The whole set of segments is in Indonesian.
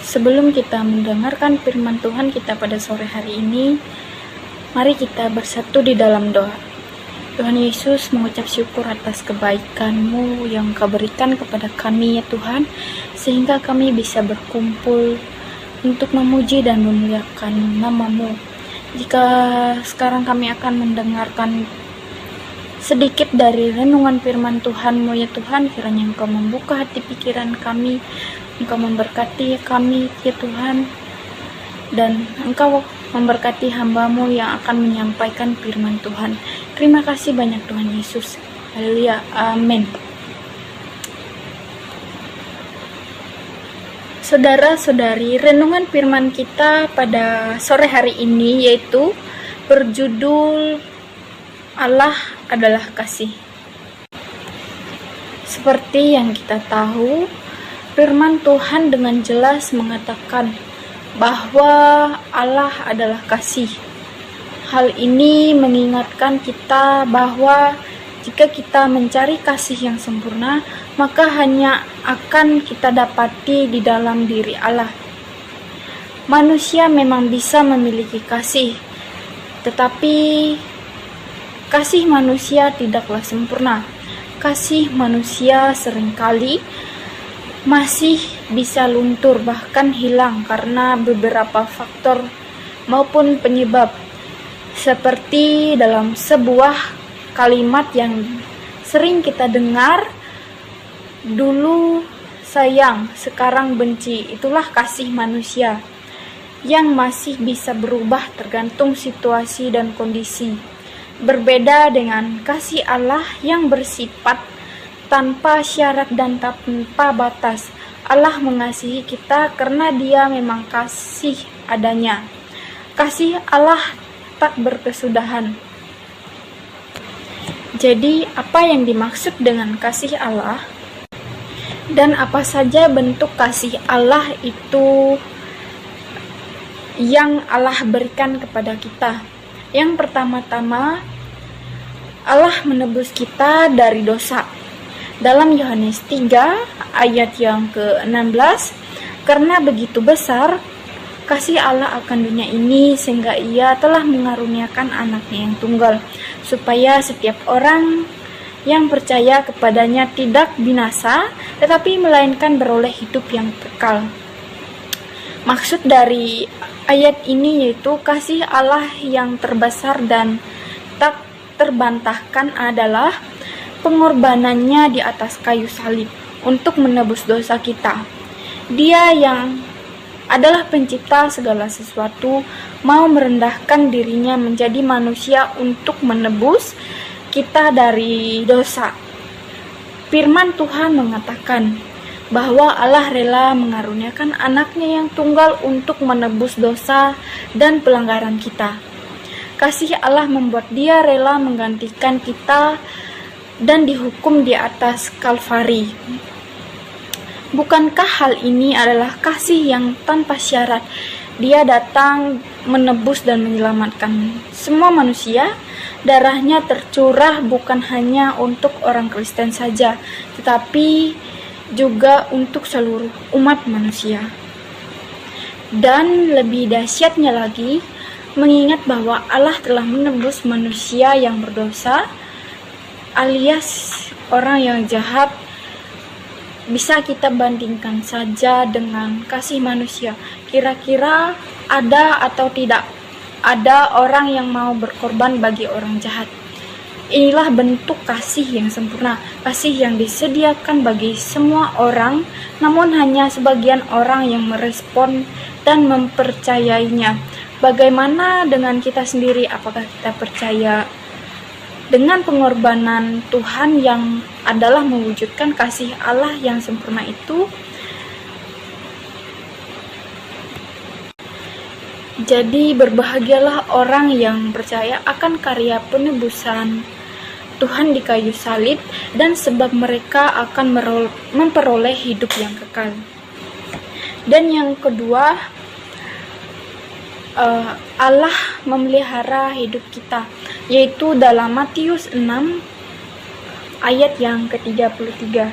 Sebelum kita mendengarkan firman Tuhan kita pada sore hari ini, mari kita bersatu di dalam doa. Tuhan Yesus, mengucap syukur atas kebaikan-Mu yang Kau berikan kepada kami ya Tuhan, sehingga kami bisa berkumpul untuk memuji dan memuliakan nama-Mu. Jika sekarang kami akan mendengarkan sedikit dari renungan firman Tuhan-Mu ya Tuhan, kiranya Engkau membuka hati pikiran kami, Engkau memberkati kami ya Tuhan, dan Engkau memberkati hamba-Mu yang akan menyampaikan firman Tuhan. Terima kasih banyak Tuhan Yesus. Haleluya. Amin. Saudara-saudari, renungan firman kita pada sore hari ini yaitu berjudul Allah adalah kasih. Seperti yang kita tahu, firman Tuhan dengan jelas mengatakan bahwa Allah adalah kasih. Hal ini mengingatkan kita bahwa jika kita mencari kasih yang sempurna, maka hanya akan kita dapati di dalam diri Allah. Manusia memang bisa memiliki kasih, tetapi kasih manusia tidaklah sempurna. Kasih manusia seringkali masih bisa luntur, bahkan hilang karena beberapa faktor maupun penyebab. Seperti dalam sebuah kalimat yang sering kita dengar, dulu sayang, sekarang benci. Itulah kasih manusia yang masih bisa berubah tergantung situasi dan kondisi. Berbeda dengan kasih Allah yang bersifat tanpa syarat dan tanpa batas. Allah mengasihi kita karena Dia memang kasih adanya. Kasih Allah tak berkesudahan. Jadi, apa yang dimaksud dengan kasih Allah? Dan apa saja bentuk kasih Allah itu yang Allah berikan kepada kita? Yang pertama-tama, Allah menebus kita dari dosa. Dalam Yohanes 3 ayat yang ke-16, karena begitu besar kasih Allah akan dunia ini sehingga Ia telah mengaruniakan anaknya yang tunggal, supaya setiap orang yang percaya kepadanya tidak binasa, tetapi melainkan beroleh hidup yang kekal. Maksud dari ayat ini yaitu kasih Allah yang terbesar dan tak terbantahkan adalah pengorbanannya di atas kayu salib untuk menebus dosa kita. Dia yang adalah pencipta segala sesuatu mau merendahkan dirinya menjadi manusia untuk menebus kita dari dosa. Firman Tuhan mengatakan bahwa Allah rela mengaruniakan anaknya yang tunggal untuk menebus dosa dan pelanggaran kita. Kasih Allah membuat Dia rela menggantikan kita dan dihukum di atas Kalvari. Bukankah hal ini adalah kasih yang tanpa syarat? Dia datang menebus dan menyelamatkan semua manusia. Darahnya tercurah bukan hanya untuk orang Kristen saja, tetapi juga untuk seluruh umat manusia. Dan lebih dahsyatnya lagi, mengingat bahwa Allah telah menebus manusia yang berdosa, alias orang yang jahat, bisa kita bandingkan saja dengan kasih manusia. Kira-kira ada atau tidak ada orang yang mau berkorban bagi orang jahat? Inilah bentuk kasih yang sempurna, kasih yang disediakan bagi semua orang, namun hanya sebagian orang yang merespon dan mempercayainya. Bagaimana dengan kita sendiri? Apakah kita percaya dengan pengorbanan Tuhan yang adalah mewujudkan kasih Allah yang sempurna itu? Jadi berbahagialah orang yang percaya akan karya penebusan Tuhan di kayu salib, dan sebab mereka akan memperoleh hidup yang kekal. Dan yang kedua, Allah memelihara hidup kita, yaitu dalam Matius 6 ayat yang ke-33.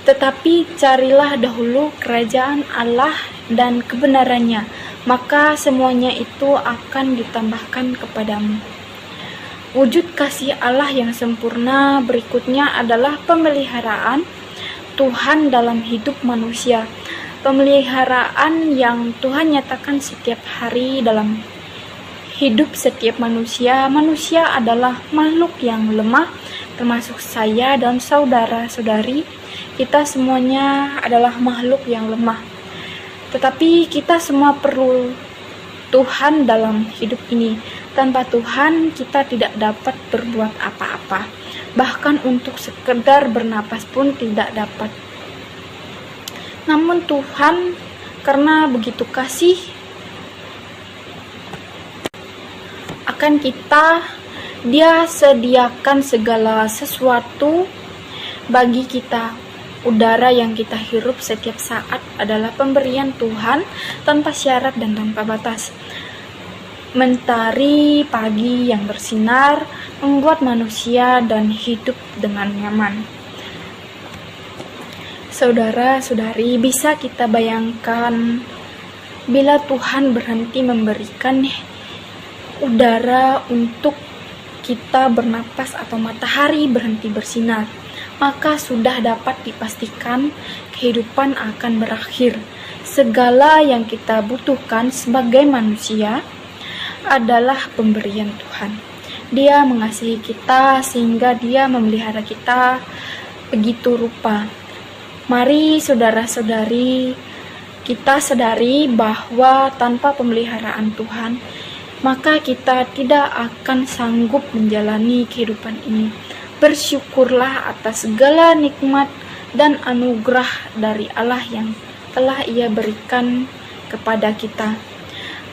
Tetapi carilah dahulu kerajaan Allah dan kebenarannya, maka semuanya itu akan ditambahkan kepadamu. Wujud kasih Allah yang sempurna berikutnya adalah pemeliharaan Tuhan dalam hidup manusia. Pemeliharaan yang Tuhan nyatakan setiap hari dalam hidup setiap manusia. Manusia adalah makhluk yang lemah, termasuk saya dan saudara-saudari. Kita semuanya adalah makhluk yang lemah. Tetapi kita semua perlu Tuhan dalam hidup ini. Tanpa Tuhan kita tidak dapat berbuat apa-apa. Bahkan untuk sekedar bernapas pun tidak dapat. Namun Tuhan karena begitu kasih akan kita, Dia sediakan segala sesuatu bagi kita. Udara yang kita hirup setiap saat adalah pemberian Tuhan tanpa syarat dan tanpa batas. Mentari pagi yang bersinar membuat manusia dan hidup dengan nyaman. Saudara-saudari, bisa kita bayangkan bila Tuhan berhenti memberikan udara untuk kita bernapas atau matahari berhenti bersinar, maka sudah dapat dipastikan kehidupan akan berakhir. Segala yang kita butuhkan sebagai manusia adalah pemberian Tuhan. Dia mengasihi kita sehingga Dia memelihara kita begitu rupa. Mari saudara-saudari, kita sadari bahwa tanpa pemeliharaan Tuhan, maka kita tidak akan sanggup menjalani kehidupan ini. Bersyukurlah atas segala nikmat dan anugerah dari Allah yang telah Ia berikan kepada kita.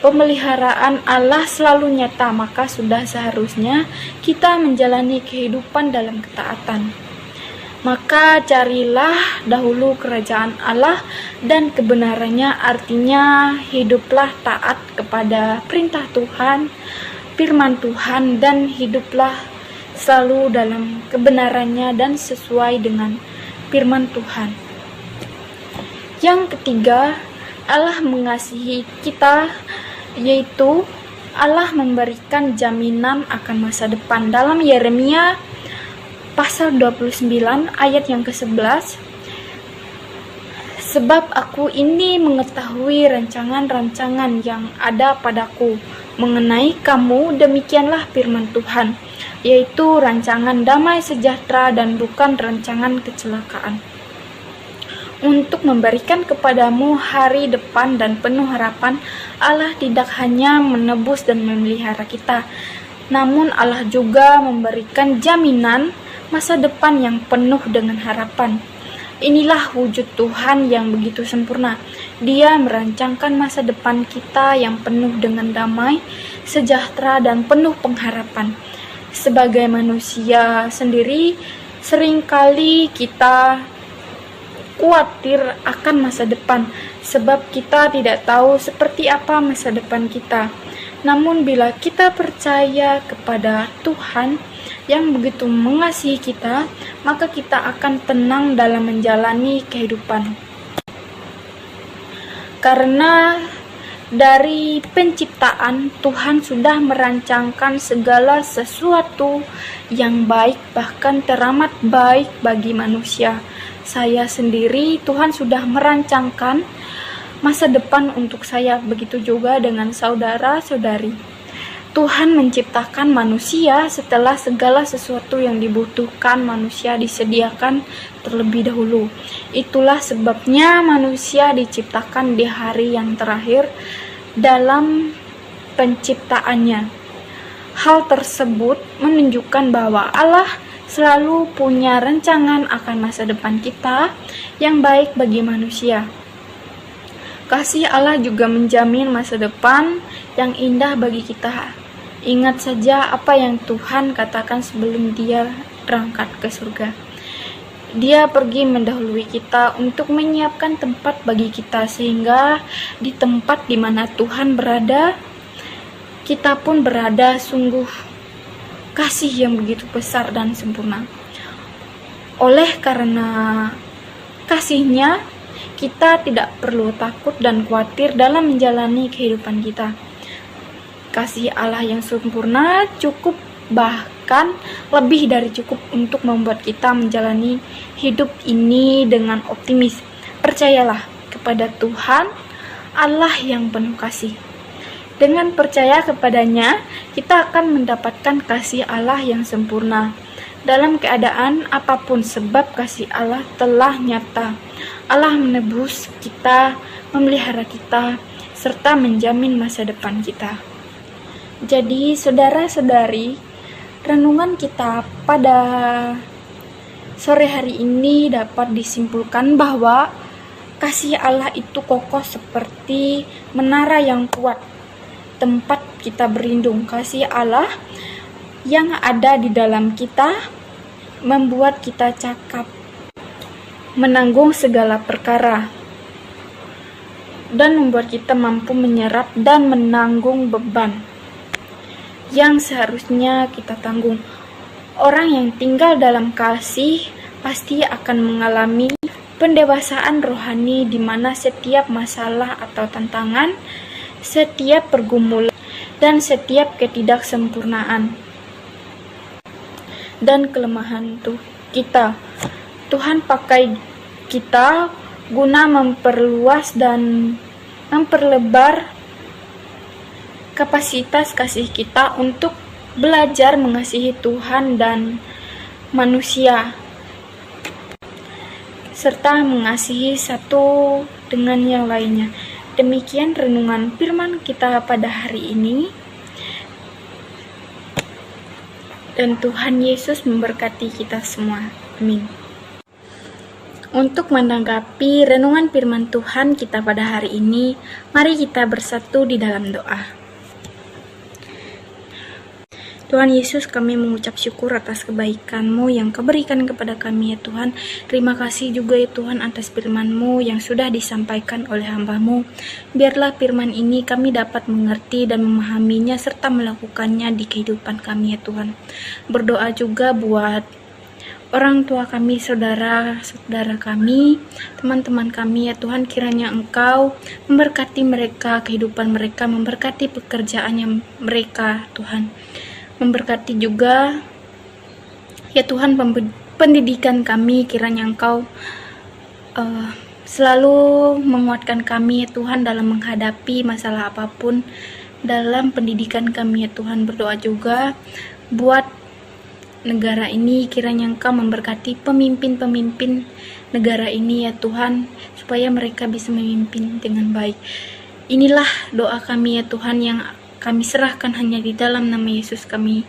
Pemeliharaan Allah selalu nyata, maka sudah seharusnya kita menjalani kehidupan dalam ketaatan. Maka carilah dahulu kerajaan Allah dan kebenarannya, artinya hiduplah taat kepada perintah Tuhan, firman Tuhan, dan hiduplah selalu dalam kebenarannya dan sesuai dengan firman Tuhan. Yang ketiga, Allah mengasihi kita, yaitu Allah memberikan jaminan akan masa depan. Dalam Yeremia pasal 29 ayat yang ke-11, sebab aku ini mengetahui rancangan-rancangan yang ada padaku mengenai kamu, demikianlah firman Tuhan, yaitu rancangan damai sejahtera dan bukan rancangan kecelakaan, untuk memberikan kepadamu hari depan dan penuh harapan. Allah tidak hanya menebus dan memelihara kita, namun Allah juga memberikan jaminan masa depan yang penuh dengan harapan. Inilah wujud Tuhan yang begitu sempurna. Dia merancangkan masa depan kita yang penuh dengan damai, sejahtera, dan penuh pengharapan. Sebagai manusia sendiri, seringkali kita khawatir akan masa depan, sebab kita tidak tahu seperti apa masa depan kita. Namun bila kita percaya kepada Tuhan yang begitu mengasihi kita, maka kita akan tenang dalam menjalani kehidupan. Karena dari penciptaan, Tuhan sudah merancangkan segala sesuatu yang baik, bahkan teramat baik bagi manusia. Saya sendiri, Tuhan sudah merancangkan masa depan untuk saya, begitu juga dengan saudara-saudari. Tuhan menciptakan manusia setelah segala sesuatu yang dibutuhkan manusia disediakan terlebih dahulu. Itulah sebabnya manusia diciptakan di hari yang terakhir dalam penciptaannya. Hal tersebut menunjukkan bahwa Allah selalu punya rancangan akan masa depan kita yang baik bagi manusia. Kasih Allah juga menjamin masa depan yang indah bagi kita. Ingat saja apa yang Tuhan katakan sebelum Dia berangkat ke surga. Dia pergi mendahului kita untuk menyiapkan tempat bagi kita, sehingga di tempat di mana Tuhan berada, kita pun berada. Sungguh kasih yang begitu besar dan sempurna. Oleh karena kasih-Nya, kita tidak perlu takut dan khawatir dalam menjalani kehidupan kita. Kasih Allah yang sempurna cukup, bahkan lebih dari cukup untuk membuat kita menjalani hidup ini dengan optimis. Percayalah kepada Tuhan Allah yang penuh kasih. Dengan percaya kepadanya, kita akan mendapatkan kasih Allah yang sempurna dalam keadaan apapun, sebab kasih Allah telah nyata. Allah menebus kita, memelihara kita, serta menjamin masa depan kita. Jadi saudara-saudari, renungan kita pada sore hari ini dapat disimpulkan bahwa kasih Allah itu kokoh seperti menara yang kuat, tempat kita berlindung. Kasih Allah yang ada di dalam kita membuat kita cakap menanggung segala perkara dan membuat kita mampu menyerap dan menanggung beban yang seharusnya kita tanggung. Orang yang tinggal dalam kasih pasti akan mengalami pendewasaan rohani, di mana setiap masalah atau tantangan, setiap pergumulan, dan setiap ketidaksempurnaan dan kelemahan kita, Tuhan pakai kita guna memperluas dan memperlebar kapasitas kasih kita untuk belajar mengasihi Tuhan dan manusia, serta mengasihi satu dengan yang lainnya. Demikian renungan firman kita pada hari ini. Dan Tuhan Yesus memberkati kita semua. Amin. Untuk menanggapi renungan firman Tuhan kita pada hari ini, mari kita bersatu di dalam doa. Tuhan Yesus, kami mengucap syukur atas kebaikan-Mu yang Kau berikan kepada kami ya Tuhan. Terima kasih juga ya Tuhan atas firman-Mu yang sudah disampaikan oleh hamba-Mu. Biarlah firman ini kami dapat mengerti dan memahaminya serta melakukannya di kehidupan kami ya Tuhan. Berdoa juga buat orang tua kami, saudara-saudara kami, teman-teman kami ya Tuhan, kiranya Engkau memberkati mereka, kehidupan mereka, memberkati pekerjaannya mereka Tuhan. Memberkati juga ya Tuhan pendidikan kami, kiranya Engkau selalu menguatkan kami ya Tuhan dalam menghadapi masalah apapun dalam pendidikan kami ya Tuhan. Berdoa juga buat negara ini, kiranya Engkau memberkati pemimpin-pemimpin negara ini ya Tuhan, supaya mereka bisa memimpin dengan baik. Inilah doa kami ya Tuhan yang kami serahkan hanya di dalam nama Yesus kami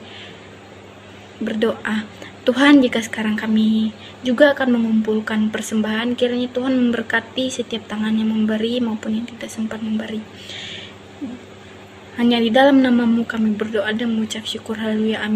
berdoa. Tuhan, jika sekarang kami juga akan mengumpulkan persembahan, kiranya Tuhan memberkati setiap tangan yang memberi maupun yang tidak sempat memberi. Hanya di dalam nama-Mu kami berdoa dan mengucap syukur. Haleluya, amin.